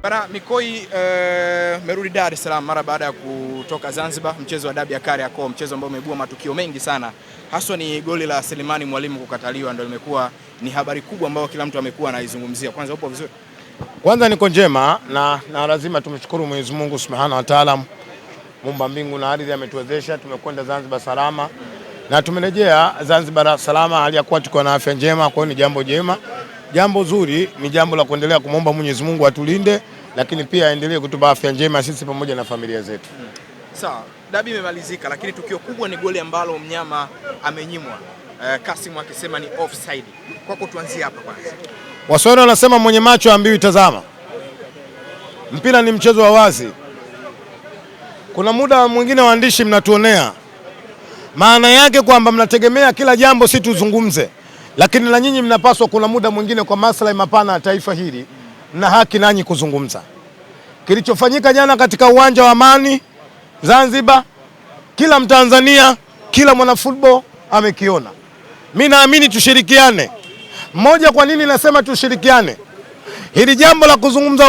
Bana Mikoi merudi Dar es Salaam mara baada ya kutoka Zanzibar, mchezo wa dabi ya Kariakoo, mchezo ambao umeibua matukio mengi sana. Haswa ni goli la Selemani Mwalimu kukataliwa, ndio limekuwa ni habari kubwa ambayo kila mtu amekuwa anaizungumzia. Kwanza upo vizuri? Kwanza niko njema na lazima tumshukuru Mwenyezi Mungu Subhanahu wa Ta'ala, Muumba mbingu na ardhi, ametuwezesha tumekwenda Zanzibar salama na tumerejea Zanzibar salama, hali ya kuwa tuko na afya njema. Kwa hiyo ni jambo jema, jambo zuri, ni jambo la kuendelea kumwomba Mwenyezi Mungu atulinde, lakini pia aendelee kutupa afya njema sisi pamoja na familia zetu. Sawa, dabi imemalizika, lakini tukio kubwa ni goli ambalo mnyama amenyimwa, Kasim akisema ni offside. Kwako tuanzie hapa kwanza. Waswahili wanasema mwenye macho ambiwi tazama. Mpira ni mchezo wa wazi. Kuna muda mwingine waandishi mnatuonea, maana yake kwamba mnategemea kila jambo si tuzungumze, lakini na nyinyi mnapaswa kuna muda mwingine kwa maslahi mapana ya taifa hili na haki nanyi kuzungumza. Kilichofanyika jana katika uwanja wa Amani Zanzibar, kila Mtanzania, kila mwana football amekiona. Mimi naamini tushirikiane. Mmoja, kwa nini nasema tushirikiane? Hili jambo la kuzungumza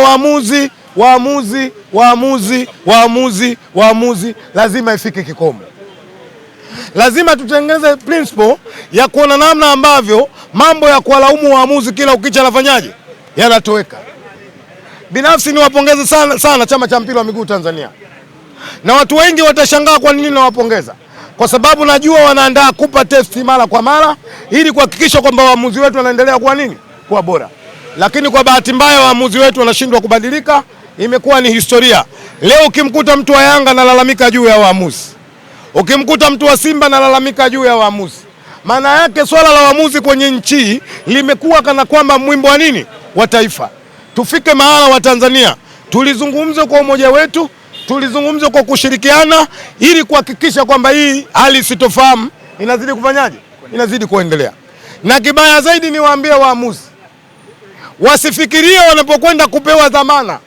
waamuzi lazima ifike kikomo. Lazima tutengeneze principle ya kuona namna ambavyo mambo ya kuwalaumu waamuzi kila ukicha nafanyaje yanatoweka. Binafsi niwapongeze sana chama cha mpira wa miguu Tanzania. Na watu wengi watashangaa kwa nini nawapongeza. Kwa sababu najua wanaandaa kupa test mara kwa mara ili kuhakikisha kwamba waamuzi wetu wanaendelea kuwa nini? Kuwa bora. Lakini kwa bahati mbaya waamuzi wetu wanashindwa kubadilika, imekuwa ni historia. Leo ukimkuta mtu wa Yanga analalamika juu ya waamuzi, ukimkuta mtu wa Simba analalamika juu ya waamuzi. Maana yake swala la waamuzi kwenye nchi limekuwa kana kwamba mwimbo wa nini? Wa taifa. Tufike mahala wa Tanzania tulizungumze kwa umoja wetu, tulizungumze kwa kushirikiana ili kuhakikisha kwamba hii hali sitofahamu inazidi kufanyaje? Inazidi kuendelea. Na kibaya zaidi ni waambie waamuzi wasifikirie wanapokwenda kupewa dhamana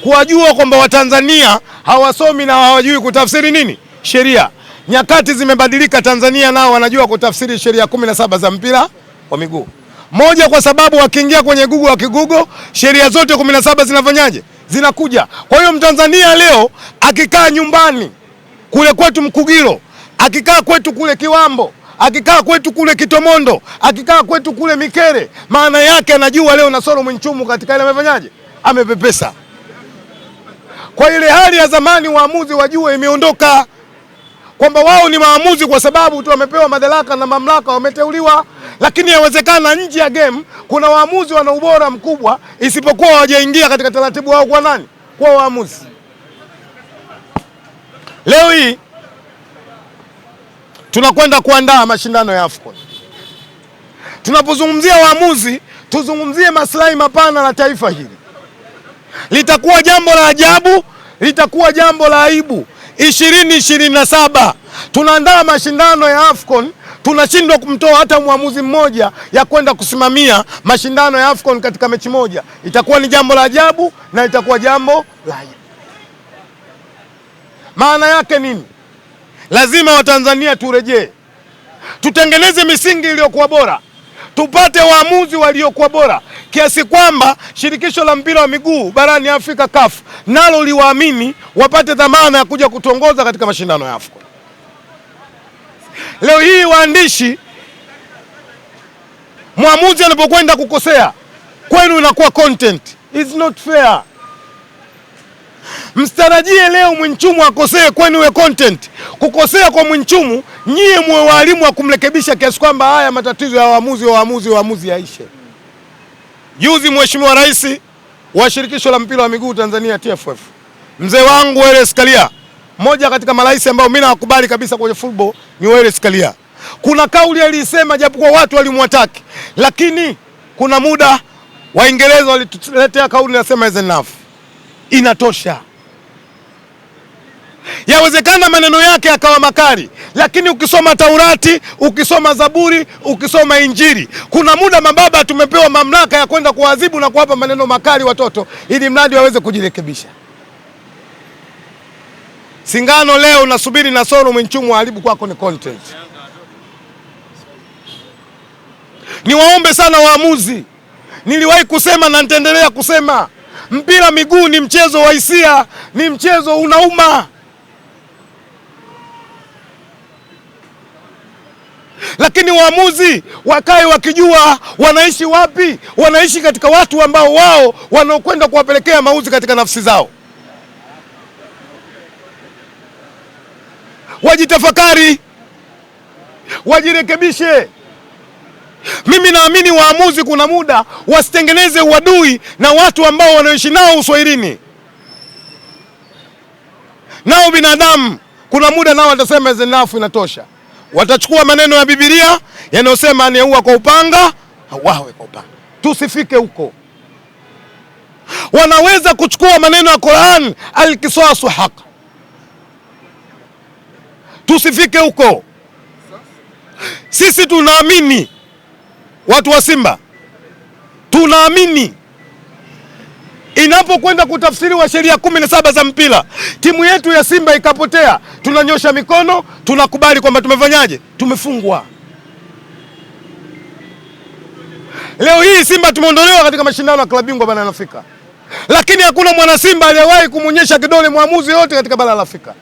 kuwajua kwamba Watanzania hawasomi na hawajui kutafsiri nini? Sheria. Nyakati zimebadilika, Tanzania nao wanajua kutafsiri sheria 17 za mpira wa miguu. Moja, kwa sababu wakiingia kwenye Google wakigugo sheria zote 17 zinafanyaje? Zinakuja. Kwa hiyo Mtanzania leo akikaa nyumbani kule kwetu Mkugilo, akikaa kwetu kule Kiwambo, akikaa kwetu kule Kitomondo, akikaa kwetu kule Mikere, maana yake anajua leo Nasoro Mwenchumu katika ile amefanyaje? Amepepesa. Kwa ile hali ya zamani waamuzi wajue imeondoka, kwamba wao ni waamuzi kwa sababu tu wamepewa madaraka na mamlaka, wameteuliwa. Lakini yawezekana nje ya game kuna waamuzi wana ubora mkubwa, isipokuwa hawajaingia katika taratibu wao kwa nani? Kwa waamuzi. Leo hii tunakwenda kuandaa mashindano ya AFCON. Tunapozungumzia waamuzi, tuzungumzie maslahi mapana la taifa hili. Litakuwa jambo la ajabu, litakuwa jambo la aibu. 2027 tunaandaa mashindano ya AFCON, tunashindwa kumtoa hata mwamuzi mmoja ya kwenda kusimamia mashindano ya AFCON katika mechi moja. Itakuwa ni jambo la ajabu na itakuwa jambo la aibu. Maana yake nini? Lazima Watanzania turejee, tutengeneze misingi iliyokuwa bora, tupate waamuzi waliokuwa bora, kiasi kwamba shirikisho la mpira wa miguu barani Afrika CAF nalo liwaamini, wapate dhamana ya kuja kutuongoza katika mashindano ya AFCON. Leo hii waandishi, mwamuzi anapokwenda kukosea kwenu inakuwa content. It's not fair. Msitarajie leo Mwenchumu akosee kwenu we content. Kukosea kwa Mwenchumu nyie mwe walimu wa kumrekebisha kiasi kwamba haya matatizo ya waamuzi yaishe. Juzi Mheshimiwa Rais wa shirikisho la mpira wa miguu Tanzania TFF, mzee wangu Wallace Karia, mmoja katika marais ambao mimi nawakubali kabisa kwenye football ni Wallace Karia. Kuna kauli alisema, japo kwa watu walimwataki, lakini kuna muda Waingereza walituletea kauli nasema is enough. Inatosha. Yawezekana maneno yake akawa makali, lakini ukisoma Taurati, ukisoma Zaburi, ukisoma Injili, kuna muda mababa tumepewa mamlaka ya kwenda kuadhibu na kuwapa maneno makali watoto ili mradi waweze kujirekebisha. Singano leo nasubiri Nasoro Mwenchumu haribu kwako ni content. Niwaombe sana waamuzi, niliwahi kusema na nitaendelea kusema, Mpira miguu ni mchezo wa hisia, ni mchezo unauma. Lakini waamuzi wakae wakijua wanaishi wapi. Wanaishi katika watu ambao wao wanaokwenda kuwapelekea mauzi katika nafsi zao. Wajitafakari, wajirekebishe. Mimi naamini waamuzi kuna muda wasitengeneze uadui na watu ambao wanaishi nao uswahilini. Nao binadamu kuna muda nao watasema enough, inatosha. Watachukua maneno ya Biblia yanayosema anayeua kwa upanga auawe kwa upanga. Tusifike huko. Wanaweza kuchukua maneno ya Qur'an, al-qisasu haq. Tusifike huko. Sisi tunaamini, watu wa Simba tunaamini inapokwenda kutafsiriwa sheria 17 za mpira, timu yetu ya Simba ikapotea, tunanyosha mikono, tunakubali kwamba tumefanyaje? Tumefungwa. Leo hii Simba tumeondolewa katika mashindano ya klabu bingwa bara la Afrika, lakini hakuna mwana Simba aliyewahi kumuonyesha kidole mwamuzi yote katika bara la Afrika.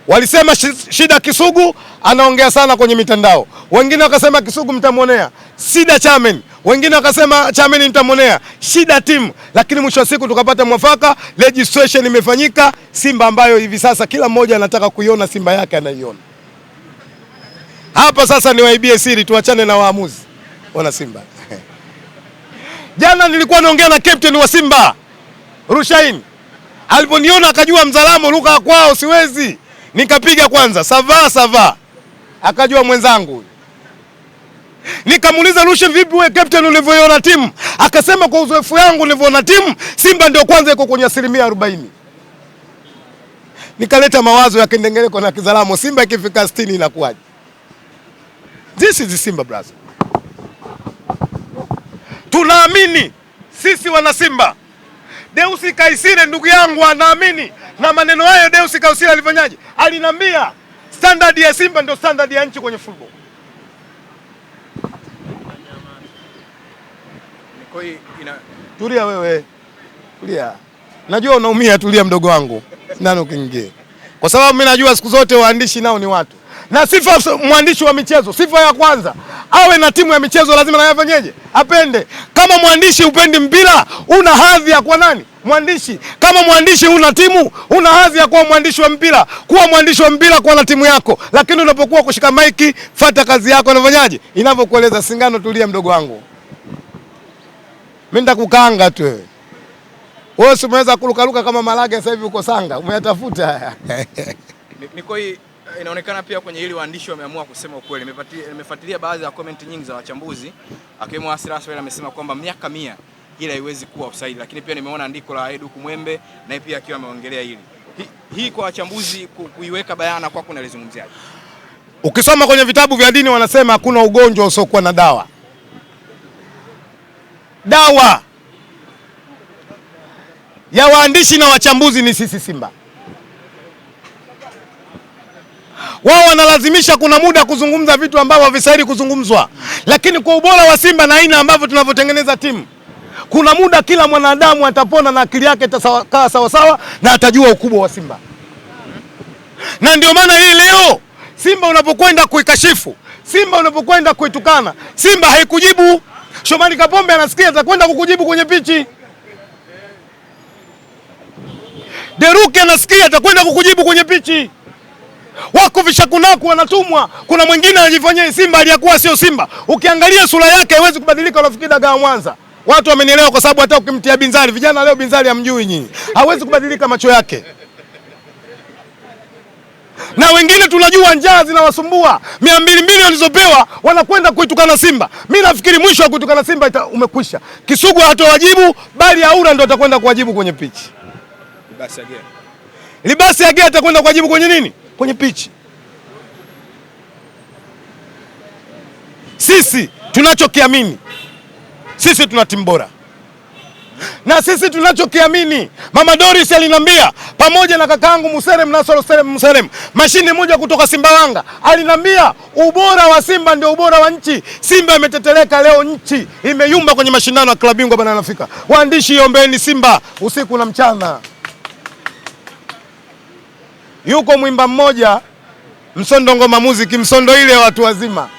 Walisema shida Kisugu anaongea sana kwenye mitandao, wengine wakasema Kisugu mtamuonea shida Chamen, wengine wakasema Chamen mtamuonea shida timu, lakini mwisho wa siku tukapata mwafaka, registration imefanyika. Simba ambayo hivi sasa kila mmoja anataka kuiona Simba yake anaiona. Hapa sasa ni waibie siri, tuachane na waamuzi wana Simba. Jana nilikuwa naongea na captain wa Simba Rushain, aliponiona akajua mzalamo lugha kwao siwezi, nikapiga kwanza sava, akajua mwenzangu. Nikamuuliza Rushain, vipi wewe captain ulivyoiona timu? Akasema kwa uzoefu wangu nilivyoona timu, Simba ndio kwanza iko kwenye 40%. Nikaleta mawazo ya kindengereko na kizalamo, Simba ikifika 60 inakuwaje? This is Simba brother. Tunaamini sisi wana Simba. Deusi Kaisire ndugu yangu anaamini na maneno hayo. Deusi Kaisire alifanyaje? Alinambia standard ya Simba ndio standard ya nchi kwenye football. Tulia wewe, tulia. Najua unaumia, tulia mdogo wangu. Nani ukiingie? Kwa sababu mimi najua siku zote waandishi nao ni watu. Na sifa mwandishi wa michezo, sifa ya kwanza, awe na timu ya michezo lazima na yafanyeje? Apende. Kama mwandishi upendi mpira, una hadhi ya kuwa nani? Mwandishi. Kama mwandishi una timu, una hadhi ya kuwa mwandishi wa mpira. Kuwa mwandishi wa mpira kwa na timu yako. Lakini unapokuwa kushika maiki, fuata kazi yako unafanyaje? Inavyokueleza Singano, tulia mdogo wangu. Mimi nitakukaanga tu wewe. Wewe umeweza kurukaruka kama Malage, sasa hivi uko Sanga, umeyatafuta haya. Niko hii inaonekana pia kwenye hili waandishi wameamua kusema ukweli. Nimefuatilia baadhi ya comment nyingi za wachambuzi, akiwemo Asiraso ile amesema kwamba miaka 100 ile haiwezi kuwa offside, lakini pia nimeona andiko la Edu Kumwembe na pia akiwa ameongelea hili. Hii kwa wachambuzi kuiweka bayana kwako unalizungumziaje? Ukisoma kwenye vitabu vya dini wanasema hakuna ugonjwa usiokuwa na dawa. Dawa ya waandishi na wachambuzi ni sisi Simba. Wao wanalazimisha kuna muda kuzungumza vitu ambavyo havistahili kuzungumzwa. Lakini kwa ubora wa Simba na aina ambavyo tunavyotengeneza timu, kuna muda kila mwanadamu atapona na akili yake itakaa sawa sawa na atajua ukubwa wa Simba. Na ndio maana hii leo Simba unapokwenda kuikashifu, Simba unapokwenda kuitukana, Simba haikujibu. Shomari Kapombe anasikia atakwenda kukujibu kwenye pichi. Deruki anasikia atakwenda kukujibu kwenye pichi. Wako vishakunaku wanatumwa. Kuna mwingine anajifanyia Simba aliyakuwa sio Simba. Ukiangalia sura yake haiwezi kubadilika, unafikiri dagaa Mwanza. Watu wamenielewa kwa sababu hata ukimtia Binzali, vijana leo Binzali hamjui nyinyi. Hawezi kubadilika macho yake. Na wengine tunajua njaa zinawasumbua. 200 milioni walizopewa wanakwenda kuitukana Simba. Mimi nafikiri mwisho wa kuitukana Simba umekwisha. Kisugu hatowajibu, bali Aura ndio atakwenda kuwajibu kwenye pichi. Libasi Agea atakwenda kuwajibu kwenye nini? Kwenye pichi. Sisi tunachokiamini, sisi tuna timu bora. Na sisi tunachokiamini, Mama Doris alinambia pamoja na kakaangu Muserem Nasoro Muserem, mashine moja kutoka Simbawanga, alinambia ubora wa Simba ndio ubora wa nchi. Simba imeteteleka leo, nchi imeyumba kwenye mashindano ya klabu bingwa barani Afrika. Waandishi, iombeni Simba usiku na mchana. Yuko mwimba mmoja Msondo ngoma muziki, Msondo ile watu wazima,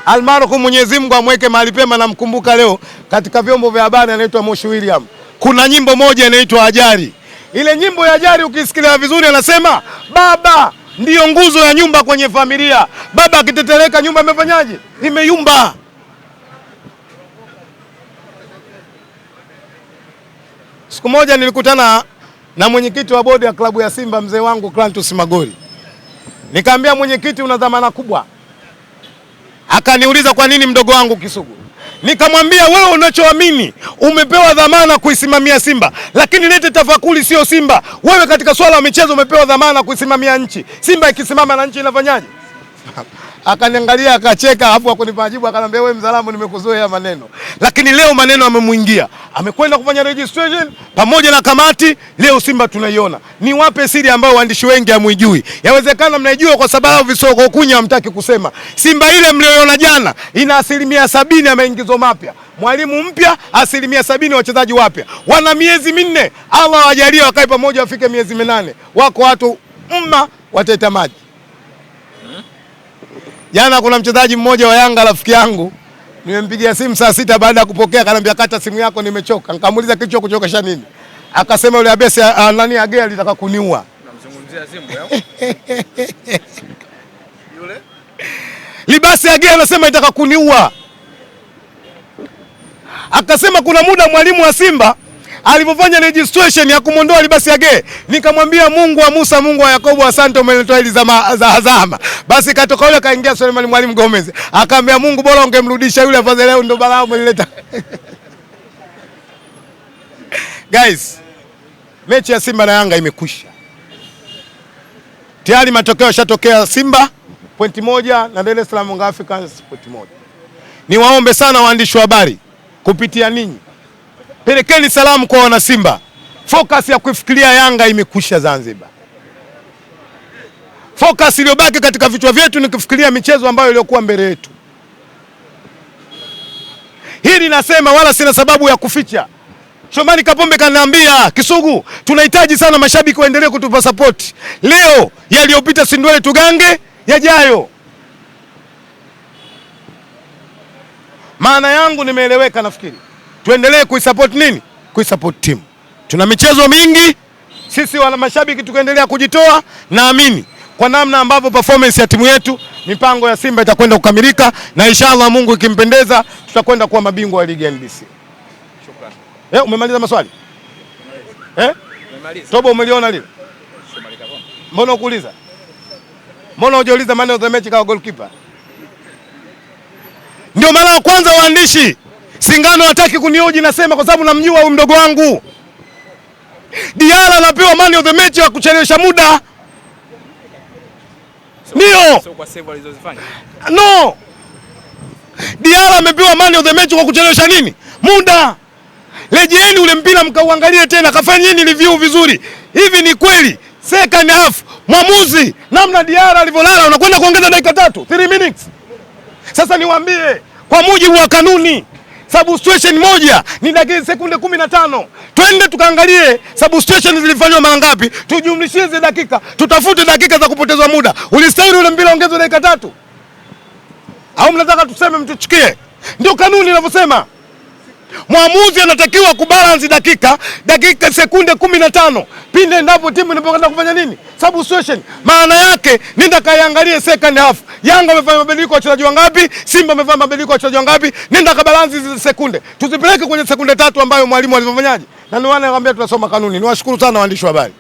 almarhum Mwenyezi Mungu amweke mahali pema, na mkumbuka leo katika vyombo vya habari, anaitwa Moshi William. Kuna nyimbo moja inaitwa Ajari. Ile nyimbo ya Ajari ukisikia vizuri, anasema baba ndiyo nguzo ya nyumba kwenye familia. Baba akiteteleka, nyumba imefanyaje? Imeyumba. Siku moja nilikutana na mwenyekiti wa bodi ya klabu ya Simba, mzee wangu Clantus Magori. Nikamwambia, mwenyekiti, una dhamana kubwa. Akaniuliza, kwa nini mdogo wangu Kisugu? Nikamwambia, wewe unachoamini umepewa dhamana kuisimamia Simba, lakini lete tafakuri, sio Simba. Wewe katika swala la michezo umepewa dhamana kuisimamia nchi. Simba ikisimama na nchi inafanyaje? Akaniangalia akacheka, hapo akunipa majibu, akanambia, wewe mzalamu, nimekuzoea maneno. Lakini leo maneno yamemuingia, amekwenda kufanya registration pamoja na kamati. Leo Simba tunaiona. Niwape siri ambayo waandishi wengi hamuijui, yawezekana mnaijua kwa sababu visoko kunya hamtaki kusema. Simba ile mlioiona jana ina 70% ya maingizo mapya, mwalimu mpya, 70% wachezaji wapya, wana miezi minne. Allah awajalie wakae pamoja, wafike miezi 8. Wako watu wateta maji. Jana kuna mchezaji mmoja wa Yanga, rafiki yangu, nimempigia simu saa 6 baada ya kupokea, akaniambia, kata simu yako, nimechoka. Nikamuuliza, kichwa kuchokesha nini? Akasema, yule Abesi nani Agea alitaka kuniua. Unamzungumzia Zimbu yao? Yule Libasi Agea anasema itaka kuniua. Akasema kuna muda mwalimu wa Simba alipofanya registration ya kumondoa Libasi Agea, nikamwambia, Mungu wa Musa, Mungu wa Yakobo, asante umenitoa hili za Azama. Basi katoka yule kaingia Suleiman Mwalimu Gomez, akamwambia, Mungu bora ungemrudisha yule, afadhali leo ndo balaa umeleta. Guys, mechi ya Simba na Yanga imekwisha. Tayari matokeo yashatokea. Simba pointi 1 na Dar es Salaam Young Africans pointi 1. Niwaombe sana waandishi wa habari, kupitia ninyi, pelekeni salamu kwa wana Simba. Focus ya kufikiria Yanga imekwisha Zanzibar. Focus iliyobaki katika vichwa vyetu ni kufikiria michezo ambayo iliyokuwa mbele yetu. Hili nasema wala sina sababu ya kuficha. Shomari Kapombe kaniambia, Kisugu, tunahitaji sana mashabiki waendelee kutupa support. Leo yaliyopita sindwele tugange yajayo. Maana yangu nimeeleweka nafikiri. Tuendelee kuisupport nini? Kuisupport timu. Tuna michezo mingi. Sisi wana mashabiki tukaendelea kujitoa, naamini kwa namna ambavyo performance ya timu yetu, mipango ya Simba itakwenda kukamilika, na inshallah Mungu ikimpendeza tutakwenda kuwa mabingwa wa ligi ya NBC. Shukrani. Umemaliza maswali? Umemaliza. Tobo umeliona lile? Mbona ukuuliza? Mbona hujauliza man of the match kama goalkeeper? Ndio mara ya kwanza waandishi Singano hataki kunioji, nasema kwa sababu namjua huyu mdogo wangu. Diara anapewa man of the match wa kuchelewesha muda. Ndio. Sio kwa save alizozifanya. No. Diara amepewa man of the match kwa kuchelewesha nini? Muda. Lejeeni ule mpira mkauangalie tena, kafanyeni review vizuri. Hivi ni kweli second half mwamuzi namna Diara alivyolala unakwenda kuongeza dakika 3 minutes. Sasa niwaambie kwa mujibu wa kanuni substitution moja ni dakika sekunde 15. Twende tukaangalie substitution zilifanywa mara ngapi, tujumlishie zile dakika, tutafute dakika za kupotezwa muda. Ulistahili ule mpira ongezwe dakika 3? Au mnataka tuseme mtuchukie? Ndio kanuni inavyosema. Mwamuzi anatakiwa kubalance dakika sekunde 15 pindi endapo timu inapokwenda kufanya nini? Substitution. Maana yake nenda kaiangalie second half. Yanga wamefanya mabadiliko wachezaji wangapi? Simba wamefanya mabadiliko wachezaji wangapi? Nenda kabalance hizo sekunde. Tuzipeleke kwenye sekunde 3 ambayo mwalimu alifanyaje? Na ndio anakuambia tunasoma kanuni. Niwashukuru sana waandishi wa habari.